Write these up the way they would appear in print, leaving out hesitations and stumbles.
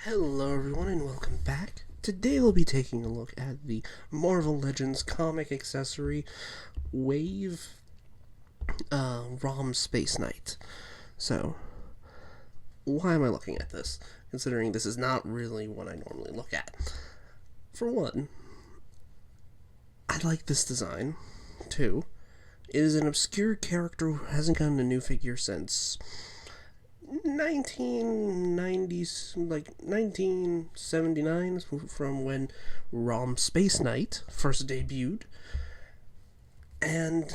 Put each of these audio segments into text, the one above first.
Hello everyone and welcome back. Today we'll be taking a look at the Marvel Legends comic accessory Wave Rom Spaceknight. So, why am I looking at this? Considering this is not really what I normally look at. For one, I like this design. Two, it is an obscure character who hasn't gotten a new figure since 1990s, like 1979, from when Rom Spaceknight first debuted, and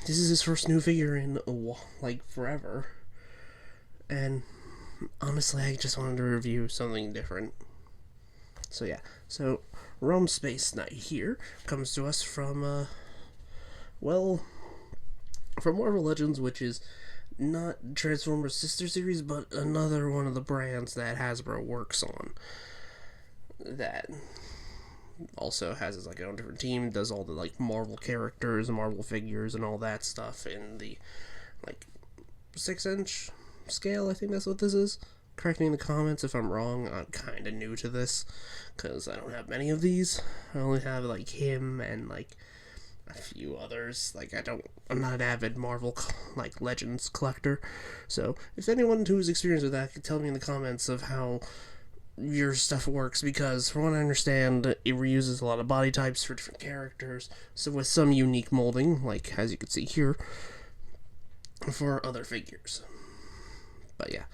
this is his first new figure in forever. And honestly, I just wanted to review something different. So yeah, so Rom Spaceknight here comes to us from from Marvel Legends, which is not Transformers sister series, but another one of the brands that Hasbro works on. That also has its own different team, does all the Marvel characters, Marvel figures, and all that stuff in the 6-inch scale. I think that's what this is. Correct me in the comments if I'm wrong. I'm kind of new to this because I don't have many of these. I only have him and a few others. I'm not an avid Marvel Legends collector, so if anyone who's experienced with that could tell me in the comments of how your stuff works, because from what I understand, it reuses a lot of body types for different characters, so with some unique molding, as you can see here, for other figures. But yeah,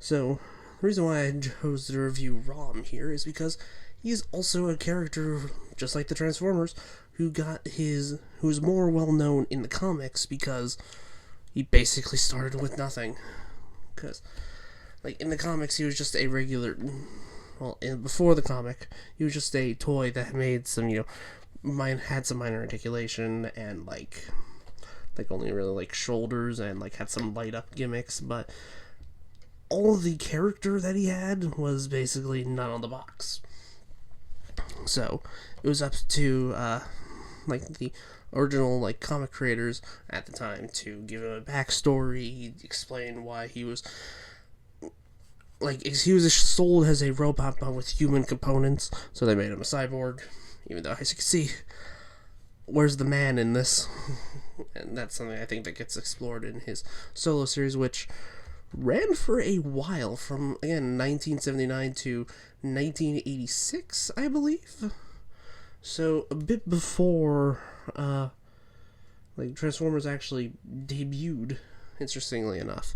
so the reason why I chose to review Rom here is because he's also a character, just like the Transformers, who's more well known in the comics because he basically started with nothing. Because, in the comics, he was just a regular. Before the comic, he was just a toy that made some, had some minor articulation and only really shoulders and had some light up gimmicks, but all the character that he had was basically none on the box. So it was up to the original comic creators at the time to give him a backstory, explain why he was sold as a robot but with human components, so they made him a cyborg, even though, as you can see, where's the man in this? And that's something I think that gets explored in his solo series, which ran for a while, from, again, 1979 to 1986, I believe. So, a bit before, Transformers actually debuted, interestingly enough.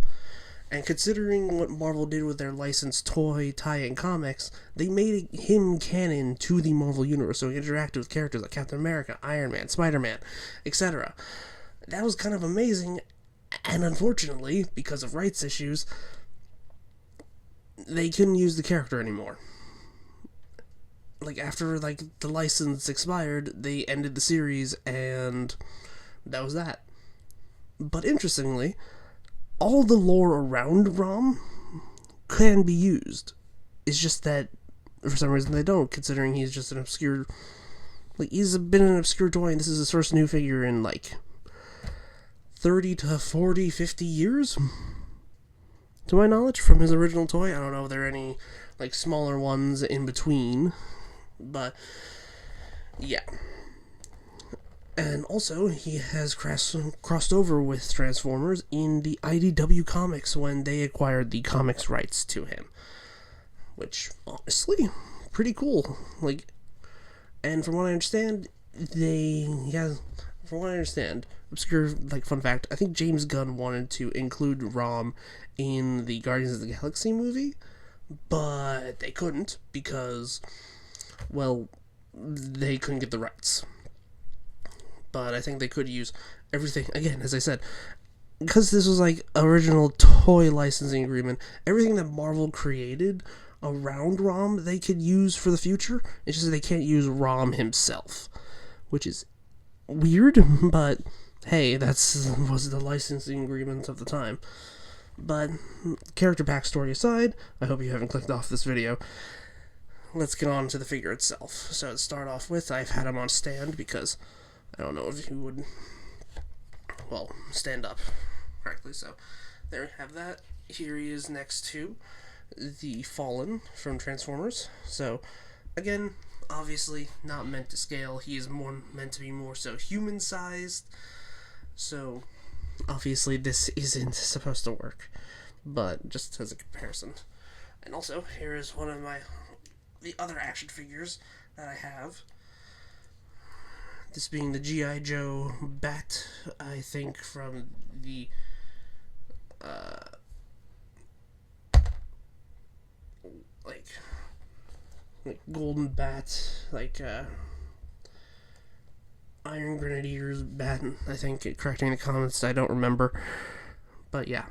And considering what Marvel did with their licensed toy tie-in comics, they made him canon to the Marvel Universe, so he interacted with characters like Captain America, Iron Man, Spider-Man, etc. That was kind of amazing, and unfortunately, because of rights issues, they couldn't use the character anymore. After the license expired, they ended the series, and that was that. But interestingly, all the lore around Rom can be used. It's just that for some reason they don't, considering he's just an obscure, he's been an obscure toy, and this is his first new figure in 30 to 40, 50 years, to my knowledge, from his original toy. I don't know if there are any smaller ones in between, but yeah. And also, he has crossed over with Transformers in the IDW comics when they acquired the comics rights to him, which, honestly, pretty cool. And from what I understand, obscure, fun fact, I think James Gunn wanted to include Rom in the Guardians of the Galaxy movie, but they couldn't because, they couldn't get the rights. But I think they could use everything, again, as I said, because this was original toy licensing agreement, everything that Marvel created around Rom they could use for the future. It's just that they can't use Rom himself, which is weird, but hey, was the licensing agreement of the time. But character backstory aside, I hope you haven't clicked off this video. Let's get on to the figure itself. So to start off with, I've had him on stand because I don't know if you would, stand up correctly. So there we have that. Here he is next to the Fallen from Transformers. So, again, obviously not meant to scale. He is more meant to be more so human-sized. So, obviously this isn't supposed to work, but just as a comparison. And also, here is one of the other action figures that I have. This being the G.I. Joe Bat, I think from the like Golden Bat, Iron Grenadier's Bat, I think, correcting the comments, I don't remember. But yeah.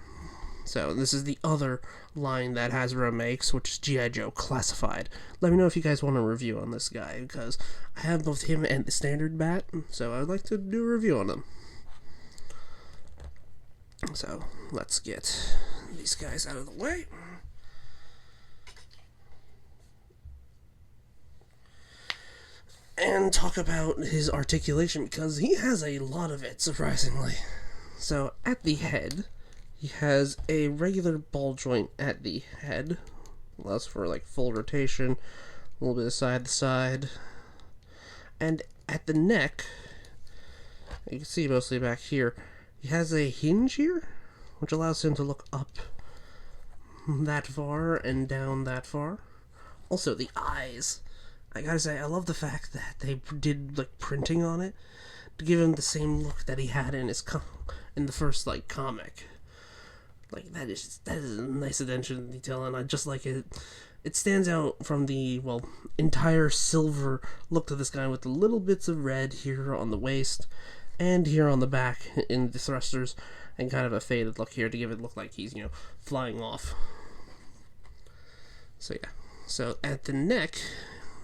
So this is the other line that Hasbro makes, which is G.I. Joe Classified. Let me know if you guys want a review on this guy, because I have both him and the standard Bat, so I would like to do a review on them. So let's get these guys out of the way. And talk about his articulation, because he has a lot of it, surprisingly. So at the head, he has a regular ball joint at the head. Allows for like full rotation, a little bit of side to side. And at the neck, you can see mostly back here, he has a hinge here, which allows him to look up that far and down that far. Also, the eyes. I gotta say, I love the fact that they did like printing on it to give him the same look that he had in his in the first like comic. Like that is a nice attention to detail, and I just like it. It stands out from the entire silver look to this guy with the little bits of red here on the waist and here on the back in the thrusters, and kind of a faded look here to give it look like he's flying off. So yeah. So at the neck,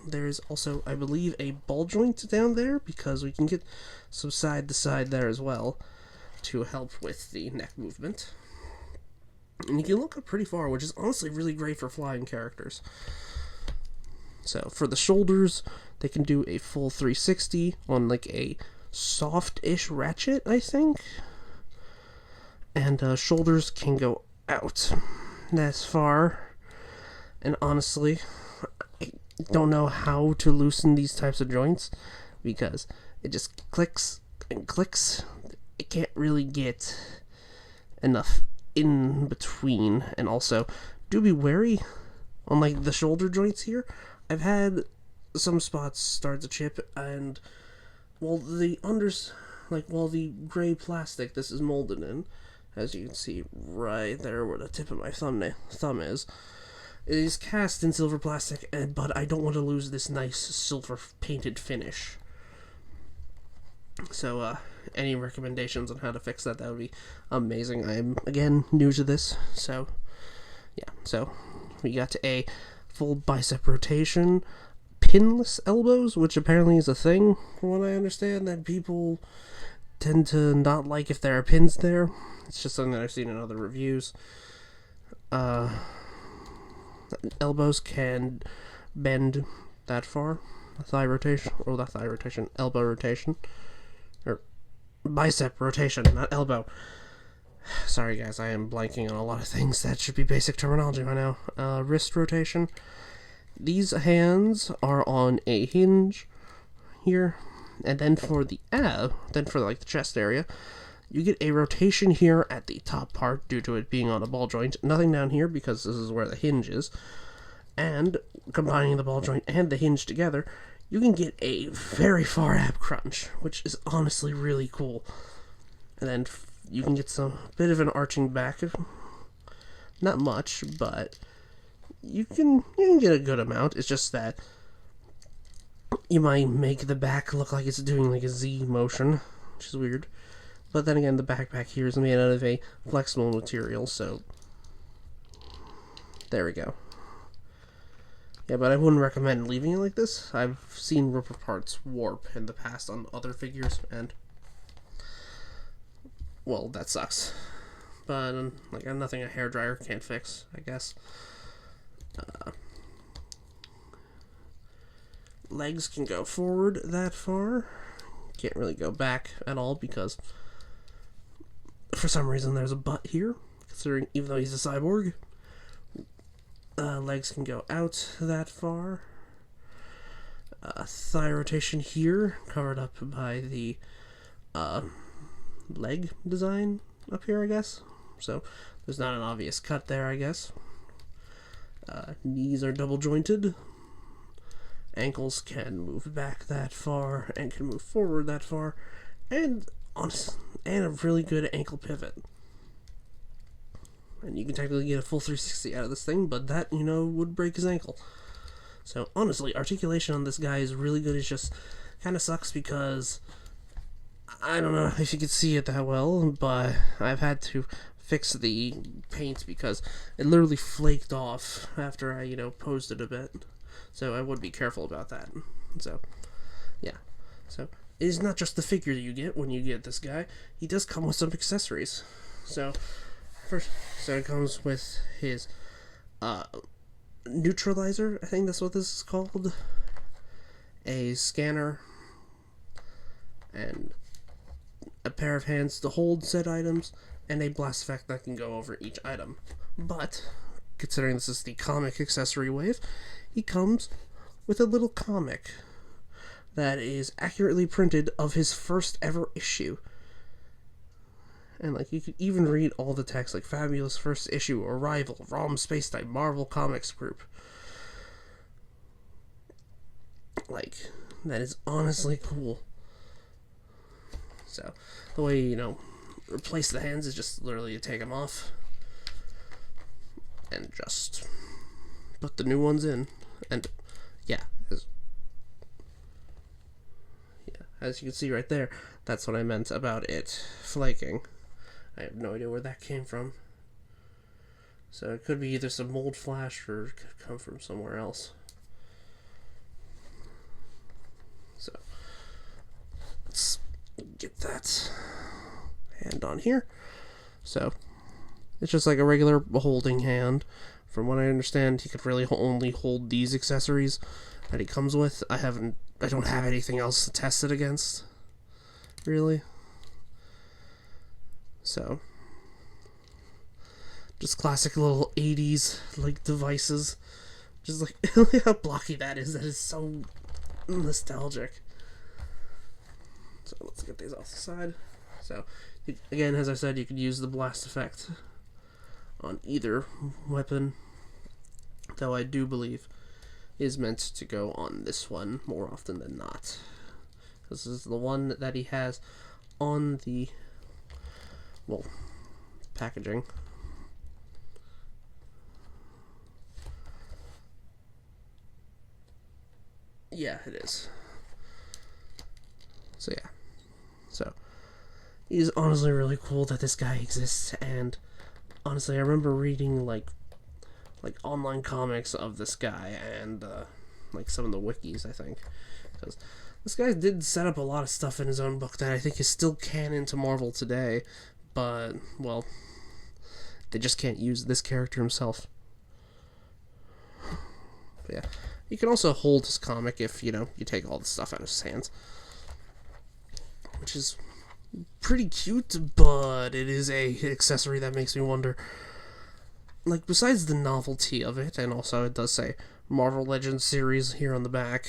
there is also, I believe, a ball joint down there, because we can get some side to side there as well to help with the neck movement. And you can look up pretty far, which is honestly really great for flying characters. So for the shoulders, they can do a full 360 on like a soft-ish ratchet, I think. And shoulders can go out that far. And honestly, I don't know how to loosen these types of joints, because it just clicks and clicks. It can't really get enough in between. And also, do be wary on like the shoulder joints here. I've had some spots start to chip, and the gray plastic this is molded in, as you can see right there where the tip of my thumb is, it is cast in silver plastic, but I don't want to lose this nice silver painted finish. So, any recommendations on how to fix that would be amazing. I'm, again, new to this, so, yeah. So, we got a full bicep rotation, pinless elbows, which apparently is a thing, from what I understand, that people tend to not like if there are pins there. It's just something that I've seen in other reviews. Elbows can bend that far. Elbow rotation. Or bicep rotation, not elbow. Sorry guys, I am blanking on a lot of things that should be basic terminology right now. Wrist rotation. These hands are on a hinge here, and then for the the chest area, you get a rotation here at the top part due to it being on a ball joint. Nothing down here because this is where the hinge is. And combining the ball joint and the hinge together, you can get a very far ab crunch, which is honestly really cool. And then you can get some bit of an arching back, not much, but you can get a good amount. It's just that you might make the back look like it's doing like a Z motion, which is weird. But then again, the backpack here is made out of a flexible material, so there we go. Yeah, but I wouldn't recommend leaving it like this. I've seen rubber parts warp in the past on other figures, and well, that sucks. But like nothing a hairdryer can't fix, I guess. Legs can go forward that far. Can't really go back at all because for some reason there's a butt here, considering even though he's a cyborg. Legs can go out that far. Thigh rotation here, covered up by the leg design up here, I guess. So there's not an obvious cut there, I guess. Knees are double jointed. Ankles can move back that far and can move forward that far, and a really good ankle pivot. And you can technically get a full 360 out of this thing, but that, would break his ankle. So honestly, articulation on this guy is really good. It just kind of sucks because I don't know if you could see it that well, but I've had to fix the paint because it literally flaked off after I, posed it a bit. So I would be careful about that. So, yeah. So, it is not just the figure that you get when you get this guy. He does come with some accessories. So, first, it comes with his, neutralizer, I think that's what this is called. A scanner. And a pair of hands to hold said items. And a blast effect that can go over each item. But, considering this is the comic accessory wave, he comes with a little comic that is accurately printed of his first ever issue. And, you could even read all the text, Fabulous First Issue, Arrival, Rom Spaceknight, Marvel Comics Group. That is honestly cool. So, the way, replace the hands is just literally to take them off. And just put the new ones in. And, as you can see right there, that's what I meant about it flaking. I have no idea where that came from. So it could be either some mold flash or it could come from somewhere else. So let's get that hand on here. So it's just like a regular holding hand. From what I understand, he could really only hold these accessories that he comes with. I don't have anything else to test it against, really. So, just classic little 80s, devices. Just, look how blocky that is. That is so nostalgic. So, let's get these off the side. So, again, as I said, you could use the blast effect on either weapon, though I do believe is meant to go on this one more often than not. This is the one that he has on the, packaging. Yeah, it is. So, yeah. So, it is honestly really cool that this guy exists, and honestly, I remember reading, online comics of this guy, and, some of the wikis, I think, because this guy did set up a lot of stuff in his own book that I think is still canon to Marvel today, but, they just can't use this character himself. But yeah, he can also hold his comic if, you take all the stuff out of his hands, which is pretty cute, but it is a accessory that makes me wonder, besides the novelty of it, and also it does say Marvel Legends series here on the back,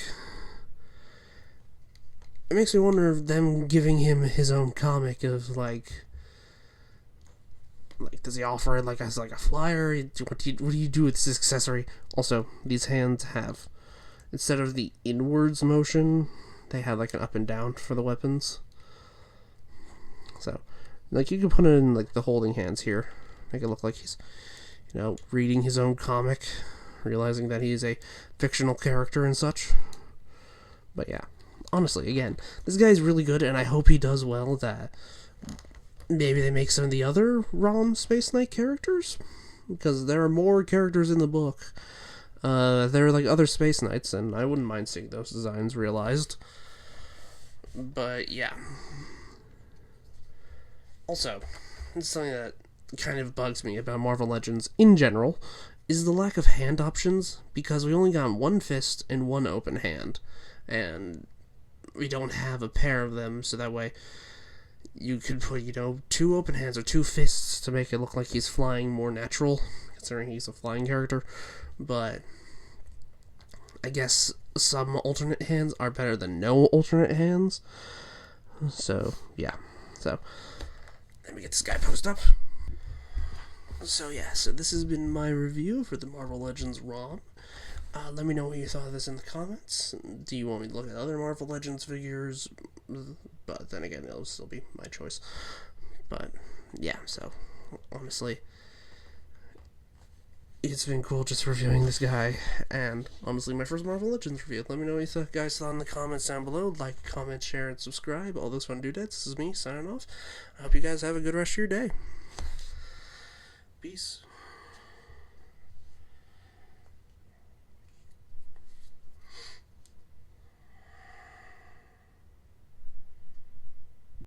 it makes me wonder if them giving him his own comic of, does he offer it, as, a flyer? What do you do with this accessory? Also, these hands have, instead of the inwards motion, they have, an up and down for the weapons. So, you can put it in, the holding hands here. Make it look like he's, reading his own comic, realizing that he is a fictional character and such. But yeah, honestly, again, this guy's really good, and I hope he does well, that maybe they make some of the other Rom Spaceknight characters, because there are more characters in the book. There are, other Space Knights, and I wouldn't mind seeing those designs realized. But yeah. Also, something that kind of bugs me about Marvel Legends in general is the lack of hand options, because we only got one fist and one open hand, and we don't have a pair of them, so that way you could put, two open hands or two fists to make it look like he's flying more natural, considering he's a flying character, but I guess some alternate hands are better than no alternate hands. So, yeah. So, let me get this guy posted up. So, yeah, so this has been my review for the Marvel Legends ROM. Let me know what you thought of this in the comments. Do you want me to look at other Marvel Legends figures? But then again, it'll still be my choice. But, yeah, so, honestly, it's been cool just reviewing this guy, and honestly, my first Marvel Legends review. Let me know what you guys thought in the comments down below. Like, comment, share, and subscribe. All those fun doodads. This is me, signing off. I hope you guys have a good rest of your day. Peace.